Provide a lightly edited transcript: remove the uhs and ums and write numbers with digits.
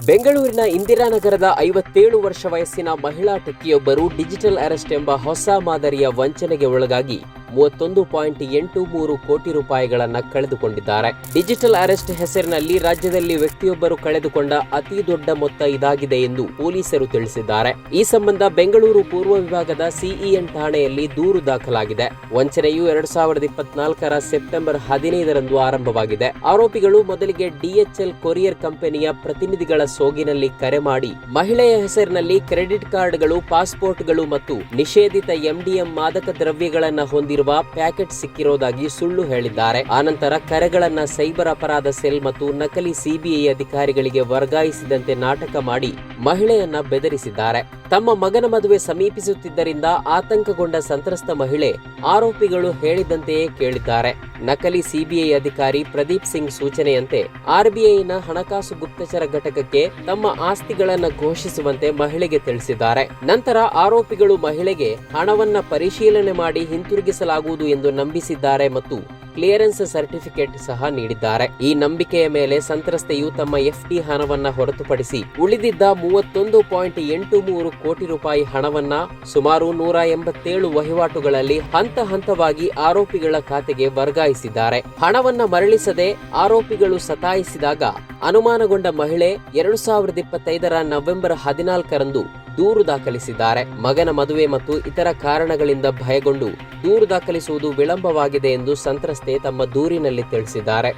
ಬೆಂಗಳೂರಿನ ಇಂದಿರಾನಗರದ 57 ವರ್ಷ ವಯಸ್ಸಿನ ಮಹಿಳಾ ಟೆಕ್ಕಿಯೊಬ್ಬರು ಡಿಜಿಟಲ್ ಅರೆಸ್ಟ್ ಎಂಬ ಹೊಸ ಮಾದರಿಯ ವಂಚನೆಗೆ ಒಳಗಾಗಿ 31.83 ಕೋಟಿ ರೂಪಾಯಿಗಳನ್ನು ಕಳೆದುಕೊಂಡಿದ್ದಾರೆ. ಡಿಜಿಟಲ್ ಅರೆಸ್ಟ್ ಹೆಸರಿನಲ್ಲಿ ರಾಜ್ಯದಲ್ಲಿ ವ್ಯಕ್ತಿಯೊಬ್ಬರು ಕಳೆದುಕೊಂಡ ಅತಿ ದೊಡ್ಡ ಮೊತ್ತ ಇದಾಗಿದೆ ಎಂದು ಪೊಲೀಸರು ತಿಳಿಸಿದ್ದಾರೆ. ಈ ಸಂಬಂಧ ಬೆಂಗಳೂರು ಪೂರ್ವ ವಿಭಾಗದ ಸಿಇಎನ್ ಠಾಣೆಯಲ್ಲಿ ದೂರು ದಾಖಲಾಗಿದೆ. ವಂಚನೆಯು 2024ರ ಸೆಪ್ಟೆಂಬರ್ 15ರಂದು ಆರಂಭವಾಗಿದೆ. ಆರೋಪಿಗಳು ಮೊದಲಿಗೆ ಡಿಎಚ್ಎಲ್ ಕೊರಿಯರ್ ಕಂಪನಿಯ ಪ್ರತಿನಿಧಿಗಳ ಸೋಗಿನಲ್ಲಿ ಕರೆ ಮಾಡಿ ಮಹಿಳೆಯ ಹೆಸರಿನಲ್ಲಿ ಕ್ರೆಡಿಟ್ ಕಾರ್ಡ್ಗಳು, ಪಾಸ್ಪೋರ್ಟ್ಗಳು ಮತ್ತು ನಿಷೇಧಿತ ಎಂಡಿಎಂ ಮಾದಕ ದ್ರವ್ಯಗಳನ್ನು ಹೊಂದಿರುವ ಪ್ಯಾಕೆಟ್ ಸಿಕ್ಕಿರೋದಾಗಿ ಸುಳ್ಳು ಹೇಳಿದ್ದಾರೆ. ಆನಂತರ ಕರೆಗಳನ್ನ ಸೈಬರ್ ಅಪರಾಧ ಸೆಲ್ ಮತ್ತು ನಕಲಿ ಸಿಬಿಐ ಅಧಿಕಾರಿಗಳಿಗೆ ವರ್ಗಾಯಿಸಿದಂತೆ ನಾಟಕ ಮಾಡಿ ಮಹಿಳೆಯನ್ನ ಬೆದರಿಸಿದ್ದಾರೆ. ತಮ್ಮ ಮಗನ ಮದುವೆ ಸಮೀಪಿಸುತ್ತಿದ್ದರಿಂದ ಆತಂಕಗೊಂಡ ಸಂತ್ರಸ್ತ ಮಹಿಳೆ ಆರೋಪಿಗಳು ಹೇಳಿದಂತೆಯೇ ಕೇಳಿದ್ದಾರೆ. ನಕಲಿ ಸಿಬಿಐ ಅಧಿಕಾರಿ ಪ್ರದೀಪ್ ಸಿಂಗ್ ಸೂಚನೆಯಂತೆ ಆರ್ಬಿಐನ ಹಣಕಾಸು ಗುಪ್ತಚರ ಘಟಕಕ್ಕೆ ತಮ್ಮ ಆಸ್ತಿಗಳನ್ನು ಘೋಷಿಸುವಂತೆ ಮಹಿಳೆಗೆ ತಿಳಿಸಿದ್ದಾರೆ. ನಂತರ ಆರೋಪಿಗಳು ಮಹಿಳೆಗೆ ಹಣವನ್ನ ಪರಿಶೀಲನೆ ಮಾಡಿ ಹಿಂತಿರುಗಿಸಲಾಗುವುದು ಎಂದು ನಂಬಿಸಿದ್ದಾರೆ ಮತ್ತು ಕ್ಲಿಯರೆನ್ಸ್ ಸರ್ಟಿಫಿಕೇಟ್ ಸಹ ನೀಡಿದ್ದಾರೆ. ಈ ನಂಬಿಕೆಯ ಮೇಲೆ ಸಂತ್ರಸ್ತೆಯು ತಮ್ಮ ಎಫ್ಡಿ ಹಣವನ್ನ ಹೊರತುಪಡಿಸಿ ಉಳಿದಿದ್ದ 31.83 ಕೋಟಿ ರೂಪಾಯಿ ಹಣವನ್ನ ಸುಮಾರು 187 ವಹಿವಾಟುಗಳಲ್ಲಿ ಹಂತ ಹಂತವಾಗಿ ಆರೋಪಿಗಳ ಖಾತೆಗೆ ವರ್ಗಾಯಿಸಿದ್ದಾರೆ. ಹಣವನ್ನ ಮರಳಿಸದೆ ಆರೋಪಿಗಳು ಸತಾಯಿಸಿದಾಗ ಅನುಮಾನಗೊಂಡ ಮಹಿಳೆ 2025ರ ನವೆಂಬರ್ 14ರಂದು ದೂರು ದಾಖಲಿಸಿದ್ದಾರೆ. ಮಗನ ಮದುವೆ ಮತ್ತು ಇತರ ಕಾರಣಗಳಿಂದ ಭಯಗೊಂಡು ದೂರು ದಾಖಲಿಸುವುದು ವಿಳಂಬವಾಗಿದೆ ಎಂದು ಸಂತ್ರಸ್ತೆ ತಮ್ಮ ದೂರಿನಲ್ಲಿ ತಿಳಿಸಿದ್ದಾರೆ.